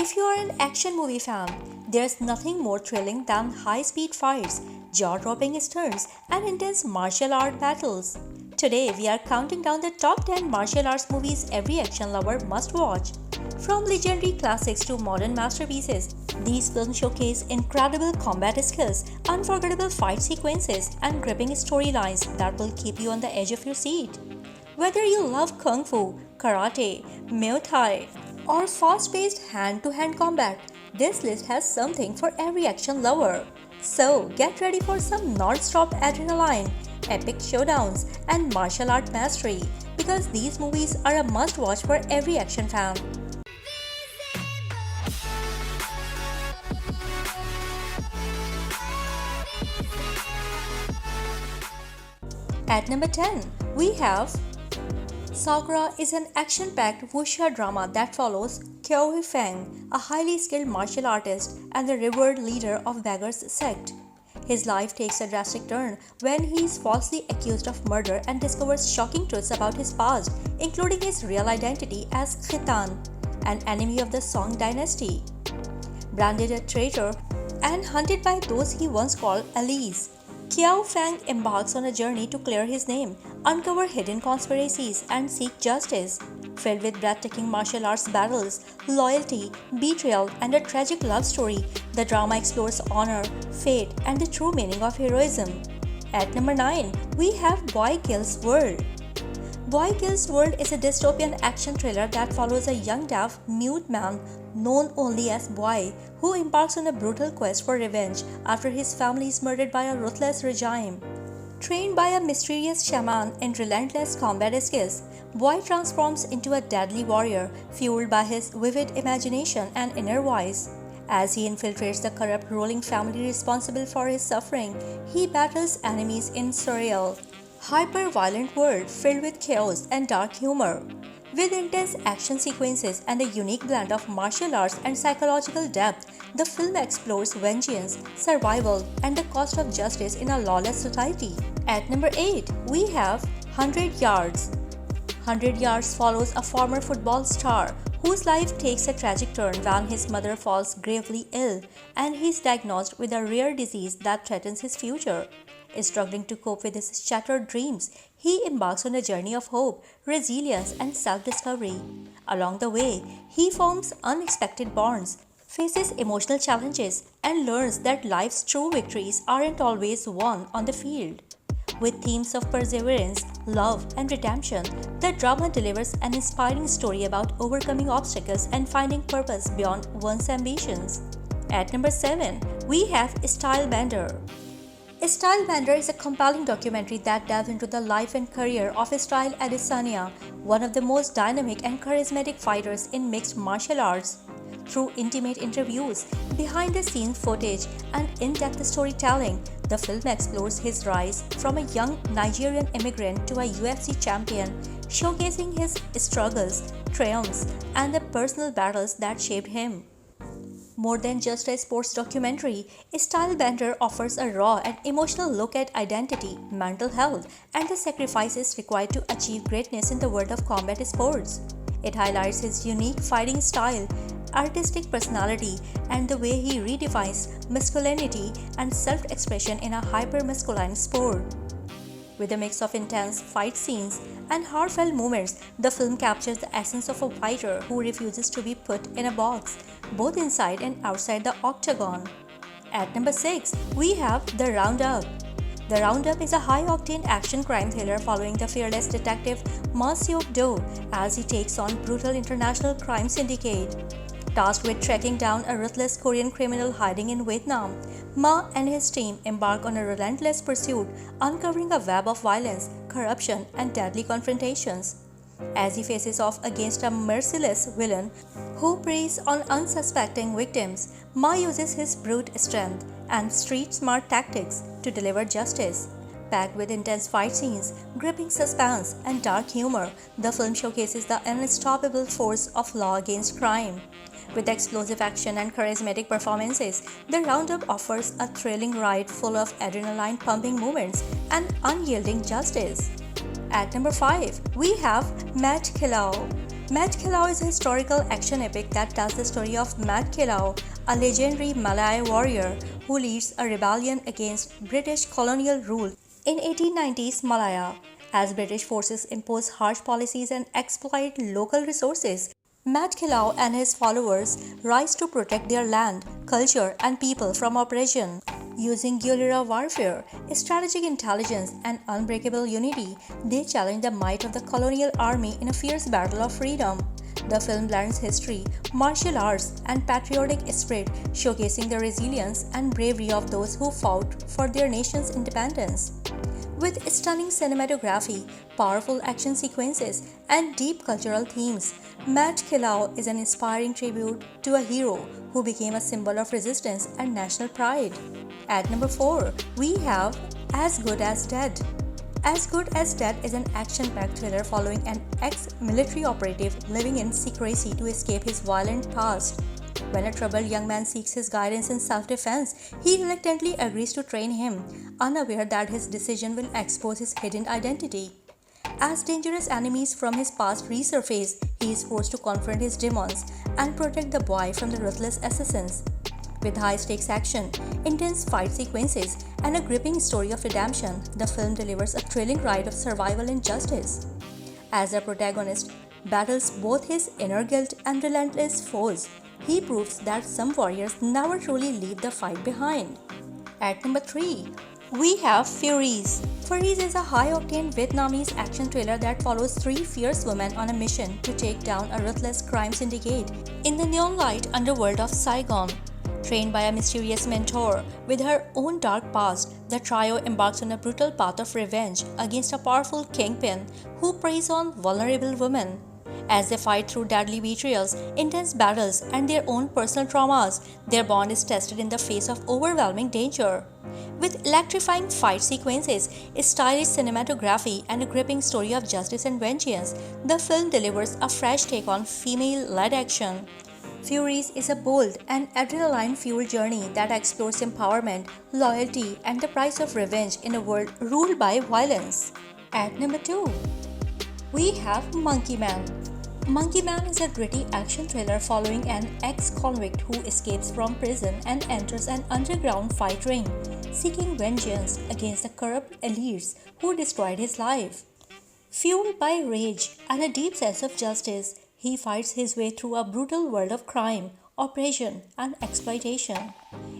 If you are an action movie fan, there's nothing more thrilling than high-speed fights, jaw-dropping stunts, and intense martial art battles. Today, we are counting down the top 10 martial arts movies every action lover must watch. From legendary classics to modern masterpieces, these films showcase incredible combat skills, unforgettable fight sequences, and gripping storylines that will keep you on the edge of your seat. Whether you love kung fu, karate, muay thai, or fast-paced hand-to-hand combat, this list has something for every action lover. So get ready for some non-stop adrenaline, epic showdowns, and martial art mastery because these movies are a must-watch for every action fan. At number 10, we have Sakra is an action-packed wuxia drama that follows Kilau Feng, a highly skilled martial artist and the revered leader of Beggar's sect. His life takes a drastic turn when he is falsely accused of murder and discovers shocking truths about his past, including his real identity as Khitan, an enemy of the Song dynasty. Branded a traitor and hunted by those he once called allies, Kilau Feng embarks on a journey to clear his name, uncover hidden conspiracies, and seek justice. Filled with breathtaking martial arts battles, loyalty, betrayal, and a tragic love story, the drama explores honor, fate, and the true meaning of heroism. At number 9, we have Boy Kills World. Boy Kills World is a dystopian action thriller that follows a young deaf, mute man known only as Boy who embarks on a brutal quest for revenge after his family is murdered by a ruthless regime. Trained by a mysterious shaman in relentless combat skills, Boy transforms into a deadly warrior fueled by his vivid imagination and inner voice. As he infiltrates the corrupt ruling family responsible for his suffering, he battles enemies in surreal, hyper-violent world filled with chaos and dark humor. With intense action sequences and a unique blend of martial arts and psychological depth, the film explores vengeance, survival, and the cost of justice in a lawless society. At number 8, we have 100 Yards. 100 Yards follows a former football star whose life takes a tragic turn when his mother falls gravely ill and he is diagnosed with a rare disease that threatens his future. Struggling to cope with his shattered dreams, he embarks on a journey of hope, resilience, and self-discovery. Along the way, he forms unexpected bonds, faces emotional challenges, and learns that life's true victories aren't always won on the field. With themes of perseverance, love, and redemption, the drama delivers an inspiring story about overcoming obstacles and finding purpose beyond one's ambitions. At number 7, we have Stylebender. Stylebender is a compelling documentary that delves into the life and career of Style Adesanya, one of the most dynamic and charismatic fighters in mixed martial arts. Through intimate interviews, behind-the-scenes footage, and in-depth storytelling, the film explores his rise from a young Nigerian immigrant to a UFC champion, showcasing his struggles, triumphs, and the personal battles that shaped him. More than just a sports documentary, Stylebender offers a raw and emotional look at identity, mental health, and the sacrifices required to achieve greatness in the world of combat sports. It highlights his unique fighting style, artistic personality, and the way he redefines masculinity and self-expression in a hyper-masculine sport. With a mix of intense fight scenes and heartfelt moments, the film captures the essence of a fighter who refuses to be put in a box, both inside and outside the octagon. At number 6, we have The Roundup. The Roundup is a high-octane action crime thriller following the fearless detective Ma Seok-do as he takes on brutal international crime syndicate. Tasked with tracking down a ruthless Korean criminal hiding in Vietnam, Ma and his team embark on a relentless pursuit, uncovering a web of violence, corruption, and deadly confrontations. As he faces off against a merciless villain who preys on unsuspecting victims, Ma uses his brute strength and street-smart tactics to deliver justice. Packed with intense fight scenes, gripping suspense, and dark humor, the film showcases the unstoppable force of law against crime. With explosive action and charismatic performances, The Roundup offers a thrilling ride full of adrenaline-pumping moments and unyielding justice. At number 5, we have Kilau. Kilau is a historical action epic that tells the story of Kilau, a legendary Malay warrior who leads a rebellion against British colonial rule in 1890s Malaya. As British forces impose harsh policies and exploit local resources, Kilau and his followers rise to protect their land, culture, and people from oppression. Using guerrilla warfare, strategic intelligence, and unbreakable unity, they challenge the might of the colonial army in a fierce battle of freedom. The film blends history, martial arts, and patriotic spirit, showcasing the resilience and bravery of those who fought for their nation's independence. With stunning cinematography, powerful action sequences, and deep cultural themes, Kilau is an inspiring tribute to a hero who became a symbol of resistance and national pride. At number 4, we have As Good as Dead. As Good as Dead is an action-packed thriller following an ex-military operative living in secrecy to escape his violent past. When a troubled young man seeks his guidance in self-defense, he reluctantly agrees to train him, unaware that his decision will expose his hidden identity. As dangerous enemies from his past resurface, he is forced to confront his demons and protect the boy from the ruthless assassins. With high-stakes action, intense fight sequences, and a gripping story of redemption, the film delivers a thrilling ride of survival and justice. As the protagonist battles both his inner guilt and relentless foes, he proves that some warriors never truly leave the fight behind. At number 3, we have Furies. Furies is a high-octane Vietnamese action thriller that follows 3 fierce women on a mission to take down a ruthless crime syndicate in the neon-light underworld of Saigon. Trained by a mysterious mentor with her own dark past, the trio embarks on a brutal path of revenge against a powerful kingpin who preys on vulnerable women. As they fight through deadly betrayals, intense battles, and their own personal traumas, their bond is tested in the face of overwhelming danger. With electrifying fight sequences, stylish cinematography, and a gripping story of justice and vengeance, the film delivers a fresh take on female-led action. Furies is a bold and adrenaline-fueled journey that explores empowerment, loyalty, and the price of revenge in a world ruled by violence. At number 2, we have Monkey Man. Monkey Man is a gritty action thriller following an ex-convict who escapes from prison and enters an underground fight ring, seeking vengeance against the corrupt elites who destroyed his life. Fueled by rage and a deep sense of justice, he fights his way through a brutal world of crime, oppression, and exploitation.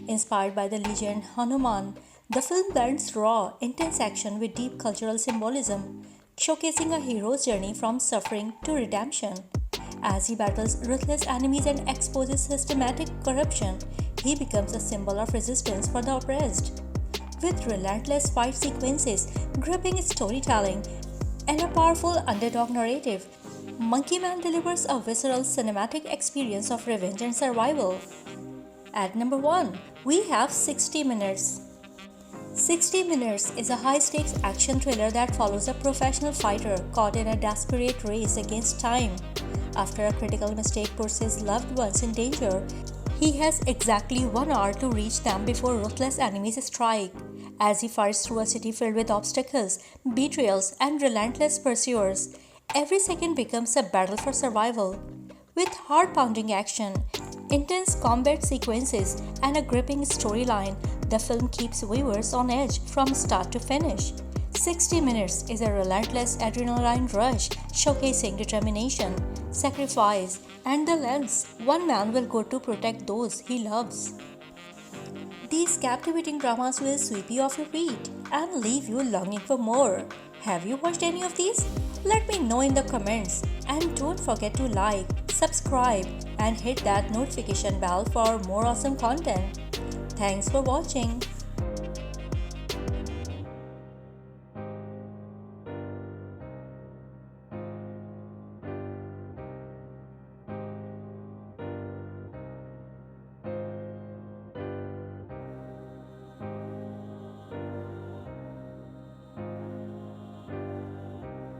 Inspired by the legend Hanuman, the film blends raw, intense action with deep cultural symbolism, showcasing a hero's journey from suffering to redemption. As he battles ruthless enemies and exposes systematic corruption, he becomes a symbol of resistance for the oppressed. With relentless fight sequences, gripping storytelling, and a powerful underdog narrative, Monkey Man delivers a visceral cinematic experience of revenge and survival. At number 1, we have 60 Minutes. 60 Minutes is a high-stakes action thriller that follows a professional fighter caught in a desperate race against time. After a critical mistake puts his loved ones in danger, he has exactly 1 hour to reach them before ruthless enemies strike. As he fights through a city filled with obstacles, betrayals, and relentless pursuers, every second becomes a battle for survival. With heart-pounding action, intense combat sequences, and a gripping storyline, the film keeps viewers on edge from start to finish. 60 Minutes is a relentless adrenaline rush showcasing determination, sacrifice, and the lengths one man will go to protect those he loves. These captivating dramas will sweep you off your feet and leave you longing for more. Have you watched any of these? Let me know in the comments, and don't forget to like, subscribe, and hit that notification bell for more awesome content. Thanks for watching.